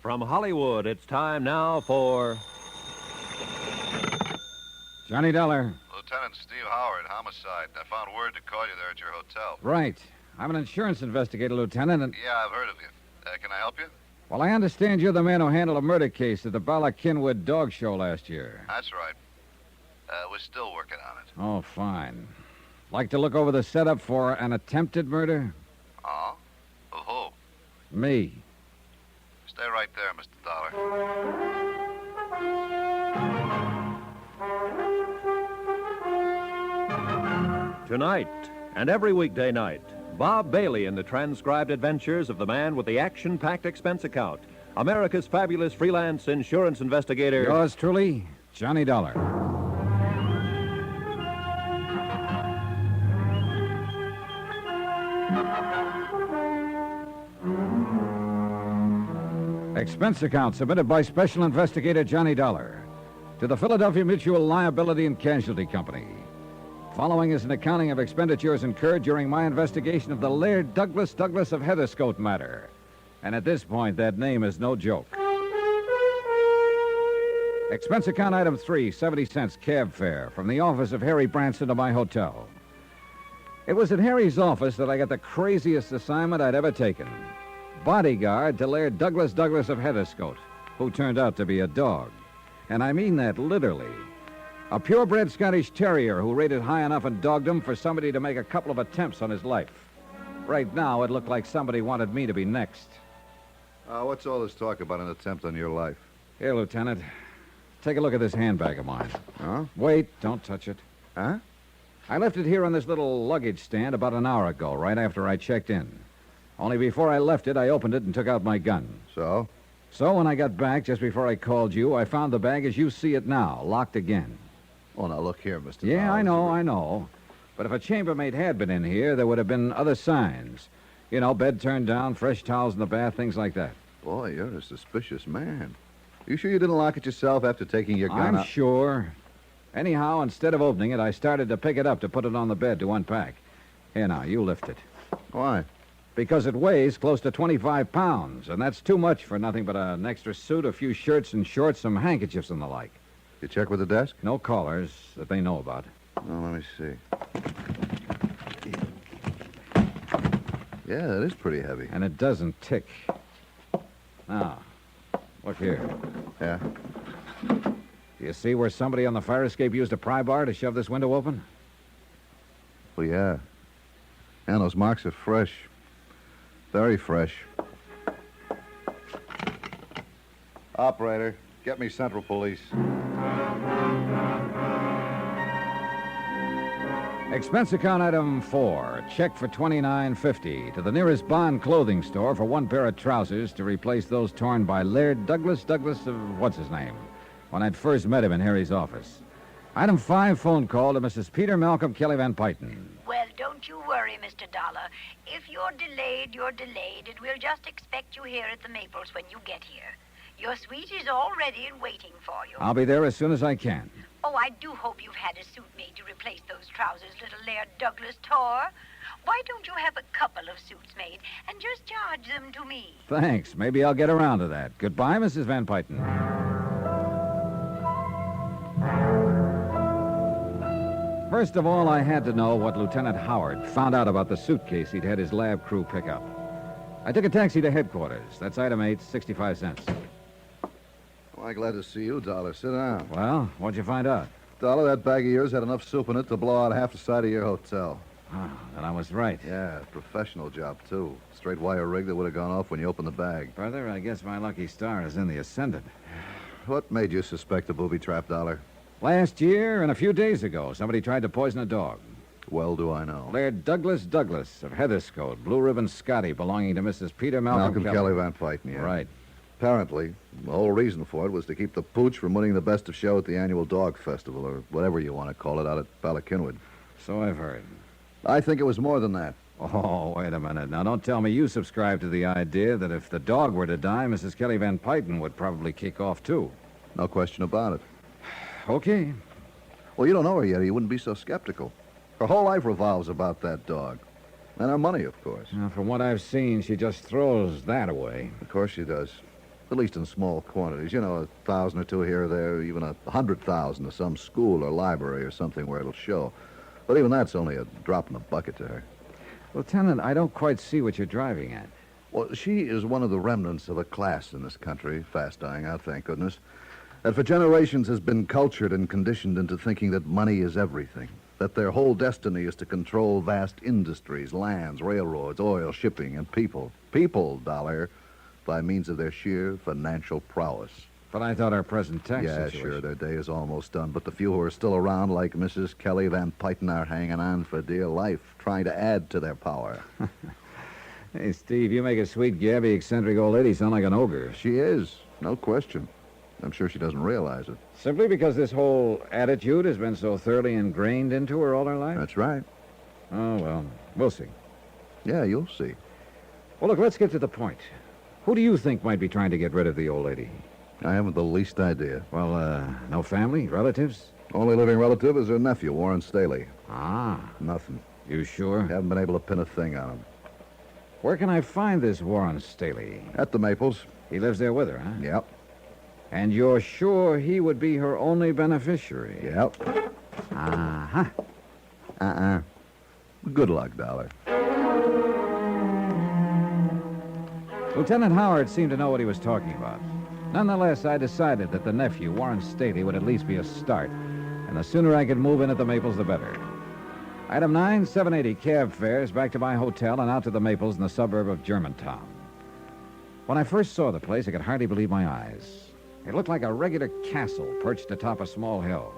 From Hollywood, it's time now for... Johnny Dollar. Lieutenant Steve Howard, homicide. I found word to call you there at your hotel. Right. I'm an insurance investigator, Lieutenant, and... Yeah, I've heard of you. Can I help you? Well, I understand you're the man who handled a murder case at the Bala-Kinwood dog show last year. That's right. We're still working on it. Oh, fine. Like to look over the setup for an attempted murder? Oh? Of who? Me. Stay right there, Mr. Dollar. Tonight, and every weekday night, Bob Bailey in the transcribed adventures of the man with the action-packed expense account, America's fabulous freelance insurance investigator... Yours truly, Johnny Dollar. Expense account submitted by Special Investigator Johnny Dollar to the Philadelphia Mutual Liability and Casualty Company. Following is an accounting of expenditures incurred during my investigation of the Laird Douglas of Heatherscote matter. And at this point, that name is no joke. Expense account item 3, 70 cents cab fare from the office of Harry Branson to my hotel. It was at Harry's office that I got the craziest assignment I'd ever taken. Bodyguard to Laird Douglas of Heatherscote, who turned out to be a dog. And I mean that literally. A purebred Scottish terrier who rated high enough in dogdom for somebody to make a couple of attempts on his life. Right now, it looked like somebody wanted me to be next. What's all this talk about an attempt on your life? Here, Lieutenant. Take a look at this handbag of mine. Huh? Wait, don't touch it. Huh? I left it here on this little luggage stand about an hour ago, right after I checked in. Only before I left it, I opened it and took out my gun. So? So when I got back, just before I called you, I found the bag as you see it now, locked again. Oh, now look here, Mr. Yeah, Dollar. I know. But if a chambermaid had been in here, there would have been other signs. You know, bed turned down, fresh towels in the bath, things like that. Boy, you're a suspicious man. You sure you didn't lock it yourself after taking your gun I'm out? sure. Anyhow, instead of opening it, I started to pick it up to put it on the bed to unpack. Here now, you lift it. Why? Because it weighs close to 25 pounds, and that's too much for nothing but an extra suit, a few shirts and shorts, some handkerchiefs and the like. You check with the desk? No callers that they know about. Oh, let me see. Yeah, that is pretty heavy. And it doesn't tick. Now, look here. Yeah? Do you see where somebody on the fire escape used a pry bar to shove this window open? Well, yeah. And those marks are fresh. Very fresh. Operator, get me Central Police. Expense account item 4. Check for $29.50 to the nearest Bond clothing store for one pair of trousers to replace those torn by Laird Douglas of what's-his-name when I'd first met him in Harry's office. Item 5, phone call to Mrs. Peter Malcolm Kelly Van Pyton. Well, don't you worry, Mr. Dollar. If you're delayed, you're delayed, and we'll just expect you here at the Maples when you get here. Your suite is all ready and waiting for you. I'll be there as soon as I can. Oh, I do hope you've had a suit made to replace those trousers little Laird Douglas tore. Why don't you have a couple of suits made and just charge them to me? Thanks. Maybe I'll get around to that. Goodbye, Mrs. Van Pyton. First of all, I had to know what Lieutenant Howard found out about the suitcase he'd had his lab crew pick up. I took a taxi to headquarters. That's item 8, 65 cents. Well, glad to see you, Dollar. Sit down. Well, what'd you find out? Dollar, that bag of yours had enough soup in it to blow out half the side of your hotel. Oh, then I was right. Yeah, professional job, too. Straight wire rig that would have gone off when you opened the bag. Brother, I guess my lucky star is in the ascendant. What made you suspect a booby trap, Dollar? Last year and a few days ago, somebody tried to poison a dog. Well do I know. Laird Douglas of Heatherscote, Blue Ribbon Scotty, belonging to Mrs. Peter Malcolm Kelly Van Pyton, yeah. Right. Apparently, the whole reason for it was to keep the pooch from winning the best of show at the annual dog festival, or whatever you want to call it, out at Bala-Kinwood. So I've heard. I think it was more than that. Oh, wait a minute. Now, don't tell me you subscribe to the idea that if the dog were to die, Mrs. Kelly Van Pyton would probably kick off, too. No question about it. Okay. Well, you don't know her yet, or you wouldn't be so skeptical. Her whole life revolves about that dog. And her money, of course. Now, from what I've seen, she just throws that away. Of course she does. At least in small quantities. 1,000 or two here or there, even 100,000 to some school or library or something where it'll show. But even that's only a drop in the bucket to her. Lieutenant, I don't quite see what you're driving at. Well, she is one of the remnants of a class in this country, fast dying out, thank goodness, that for generations has been cultured and conditioned into thinking that money is everything, that their whole destiny is to control vast industries, lands, railroads, oil, shipping, and people. People, Dollar, by means of their sheer financial prowess. But I thought our present tax situation... Sure, their day is almost done, but the few who are still around, like Mrs. Kelly Van Pyton, are hanging on for dear life, trying to add to their power. Hey, Steve, you make a sweet, gabby, eccentric old lady sound like an ogre. She is, no question. I'm sure she doesn't realize it. Simply because this whole attitude has been so thoroughly ingrained into her all her life? That's right. Oh, well, we'll see. Yeah, you'll see. Well, look, let's get to the point. Who do you think might be trying to get rid of the old lady? I haven't the least idea. Well, no family, relatives? Only living relative is her nephew, Warren Staley. Ah, Nothing. you sure? Haven't been able to pin a thing on him. Where can I find this Warren Staley? At the Maples. He lives there with her, huh? Yep. And you're sure he would be her only beneficiary? Yep. Uh-huh. Good luck, Dollar. Lieutenant Howard seemed to know what he was talking about. Nonetheless, I decided that the nephew, Warren Staley, would at least be a start. And the sooner I could move in at the Maples, the better. Item 9, 780 cab fares back to my hotel and out to the Maples in the suburb of Germantown. When I first saw the place, I could hardly believe my eyes. It looked like a regular castle perched atop a small hill.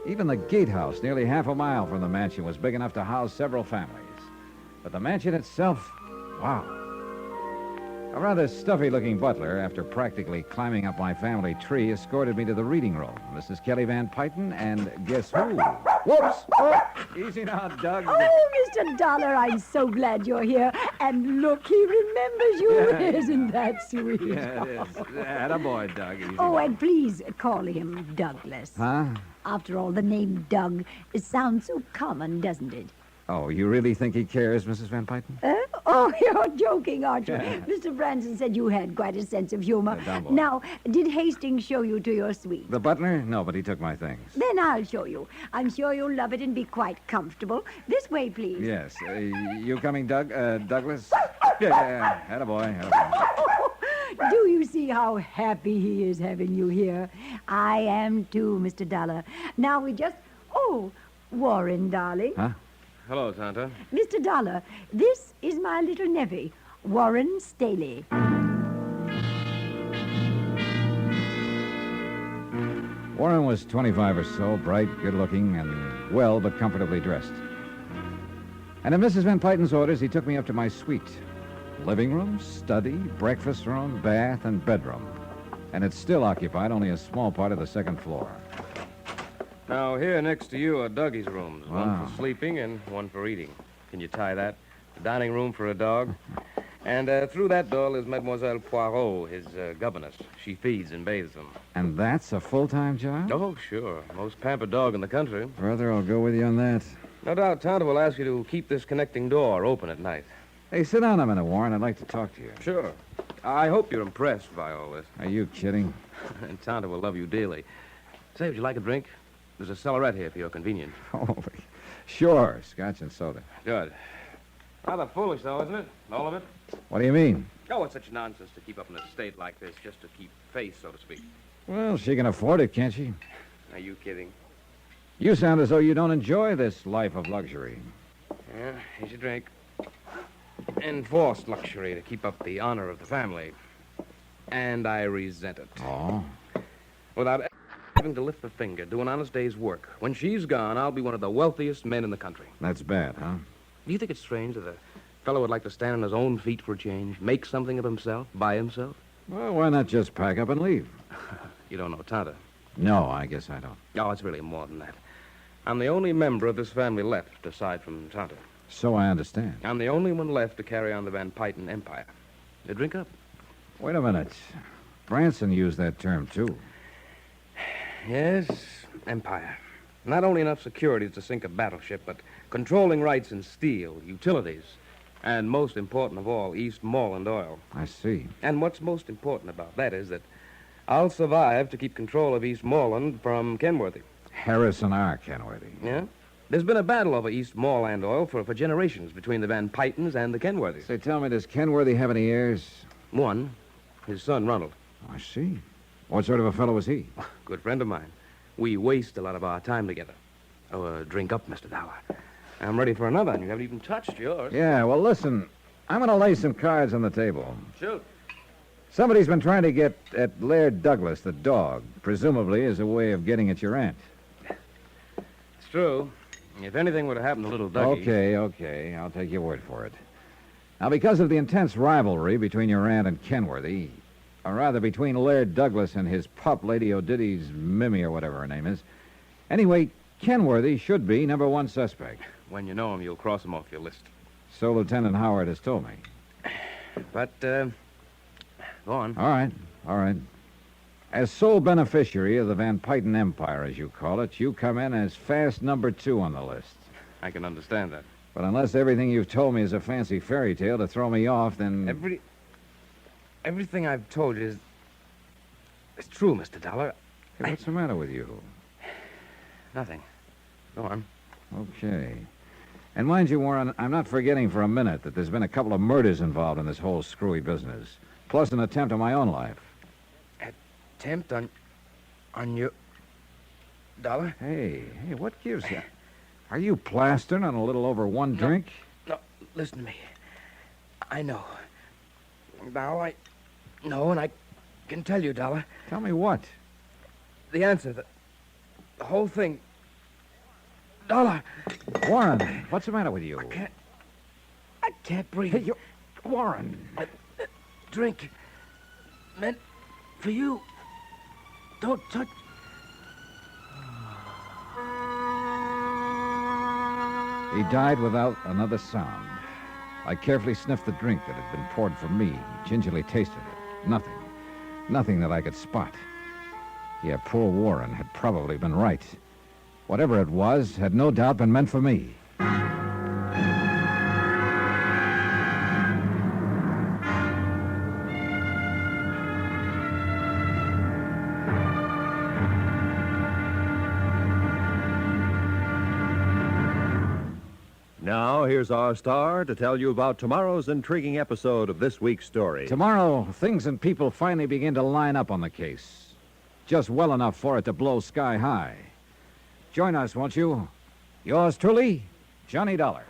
Even the gatehouse, nearly half a mile from the mansion, was big enough to house several families. But the mansion itself, wow. A rather stuffy-looking butler, after practically climbing up my family tree, escorted me to the reading room. Mrs. Kelly Van Pyton, and guess who? Whoops! Oh, easy now, Doug. Oh, Mr. Dollar, I'm so glad you're here. And look, he remembers you. Yeah. Isn't that sweet? Yeah, it is. Attaboy, Doug. Easy Oh, now. and please call him Douglas. Huh? After all, the name Doug sounds so common, doesn't it? Oh, you really think he cares, Mrs. Van Pyton? Oh, you're joking, aren't you? Yeah. Mr. Branson said you had quite a sense of humor. dumb boy. Now, did Hastings show you to your suite? The butler? No, but he took my things. Then I'll show you. I'm sure you'll love it and be quite comfortable. This way, please. Yes. You coming, Doug? Douglas? Yeah, attaboy. Do you see how happy he is having you here? I am too, Mr. Dollar. Now we just... Oh, Warren, darling. Huh? Hello, Tanta. Mr. Dollar, this is my little nevy, Warren Staley. Warren was 25 or so, bright, good-looking, and well but comfortably dressed. And at Mrs. Van Pyton's orders, he took me up to my suite. Living room, study, breakfast room, bath, and bedroom. And it still occupied only a small part of the second floor. Now, here next to you are Dougie's rooms. Wow. One for sleeping and one for eating. Can you tie that? The dining room for a dog. And through that door is Mademoiselle Poirot, his governess. She feeds and bathes them. And that's a full-time job? Oh, sure. Most pampered dog in the country. Brother, I'll go with you on that. No doubt Tanta will ask you to keep this connecting door open at night. Hey, sit down a minute, Warren. I'd like to talk to you. Sure. I hope you're impressed by all this. Are you kidding? And Tanta will love you dearly. Say, would you like a drink? There's a cellarette here for your convenience. Holy. Sure, scotch and soda. Good. Rather foolish, though, isn't it? All of it? What do you mean? Oh, it's such nonsense to keep up an estate like this just to keep face, so to speak. Well, she can afford it, can't she? Are you kidding? You sound as though you don't enjoy this life of luxury. Yeah, here's your drink. Enforced luxury to keep up the honor of the family. And I resent it. Oh? Without having to lift a finger, do an honest day's work. When she's gone, I'll be one of the wealthiest men in the country. That's bad, huh? Do you think it's strange that a fellow would like to stand on his own feet for a change, make something of himself, by himself? Well, why not just pack up and leave? You don't know Tanta. No, I guess I don't. Oh, it's really more than that. I'm the only member of this family left, aside from Tanta. So I understand. I'm the only one left to carry on the Van Pyton empire. Now, drink up. Wait a minute. Branson used that term, too. Yes, empire. Not only enough securities to sink a battleship, but controlling rights in steel, utilities, And most important of all, Eastmoreland oil. I see. And what's most important about that is that I'll survive to keep control of Eastmoreland from Kenworthy. Harrison R. Kenworthy. Yeah? There's been a battle over Eastmoreland oil for generations between the Van Pytons and the Kenworthys. Say, tell me, does Kenworthy have any heirs? One, his son, Ronald. I see. What sort of a fellow was he? Good friend of mine. We waste a lot of our time together. Oh, drink up, Mr. Dollar. I'm ready for another, and you haven't even touched yours. Yeah, well, listen. I'm going to lay some cards on the table. Shoot. Somebody's been trying to get at Laird Douglas, the dog, presumably as a way of getting at your aunt. It's true. If anything would have happened to little Dougie... Okay. I'll take your word for it. Now, because of the intense rivalry between your aunt and Kenworthy, or rather between Laird Douglas and his pup, Lady O'Diddy's Mimi, or whatever her name is, anyway, Kenworthy should be number one suspect. When you know him, you'll cross him off your list. So Lieutenant Howard has told me. But, go on. All right. As sole beneficiary of the Van Pyton Empire, as you call it, you come in as fast number 2 on the list. I can understand that. But unless everything you've told me is a fancy fairy tale to throw me off, then... Everything I've told you is true, Mr. Dollar. Hey, what's the matter with you? Nothing. Go on. Okay. And mind you, Warren, I'm not forgetting for a minute that there's been a couple of murders involved in this whole screwy business, plus an attempt on my own life. Attempt on your... Dollar? Hey, what gives you? Are you plastering on a little over one drink? No, listen to me. I know. Now, I know, and I can tell you, Dollar. Tell me what? The answer, the whole thing. Dollar! Warren, what's the matter with you? I can't breathe. Hey, Warren. Drink. Meant for you. Don't touch... He died without another sound. I carefully sniffed the drink that had been poured for me, gingerly tasted it. Nothing that I could spot. Yeah, poor Warren had probably been right. Whatever it was had no doubt been meant for me. Now, here's our star to tell you about tomorrow's intriguing episode of this week's story. Tomorrow, things and people finally begin to line up on the case. Just well enough for it to blow sky high. Join us, won't you? Yours truly, Johnny Dollar.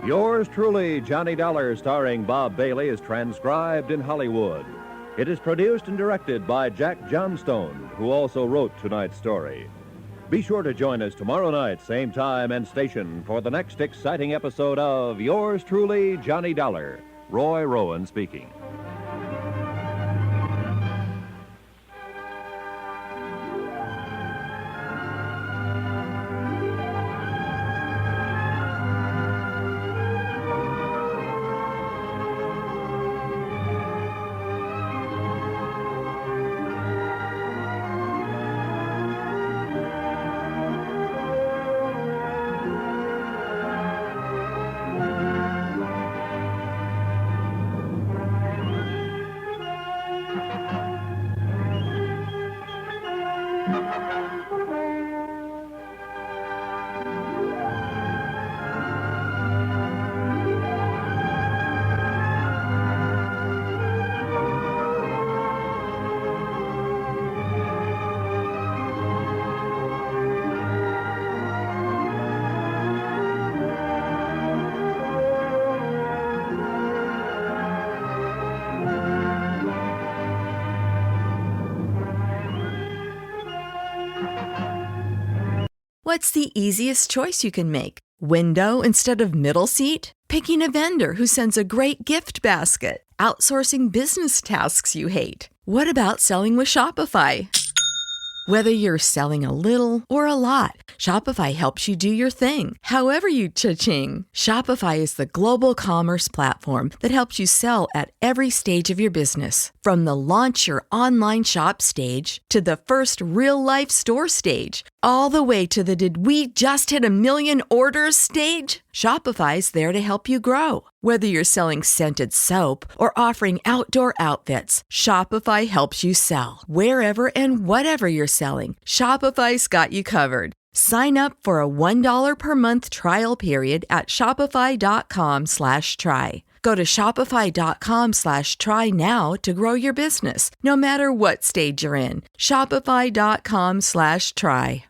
Yours truly, Johnny Dollar, starring Bob Bailey, is transcribed in Hollywood. It is produced and directed by Jack Johnstone, who also wrote tonight's story. Be sure to join us tomorrow night, same time and station, for the next exciting episode of Yours truly, Johnny Dollar. Roy Rowan speaking. What's the easiest choice you can make? Window instead of middle seat? Picking a vendor who sends a great gift basket? Outsourcing business tasks you hate? What about selling with Shopify? Whether you're selling a little or a lot, Shopify helps you do your thing, however you cha-ching. Shopify is the global commerce platform that helps you sell at every stage of your business. From the launch your online shop stage to the first real-life store stage, all the way to the did we just hit 1 million orders stage. Shopify's there to help you grow. Whether you're selling scented soap or offering outdoor outfits, Shopify helps you sell. Wherever and whatever you're selling, Shopify's got you covered. Sign up for a $1 per month trial period at shopify.com/try. Go to shopify.com/try now to grow your business, no matter what stage you're in. Shopify.com/try.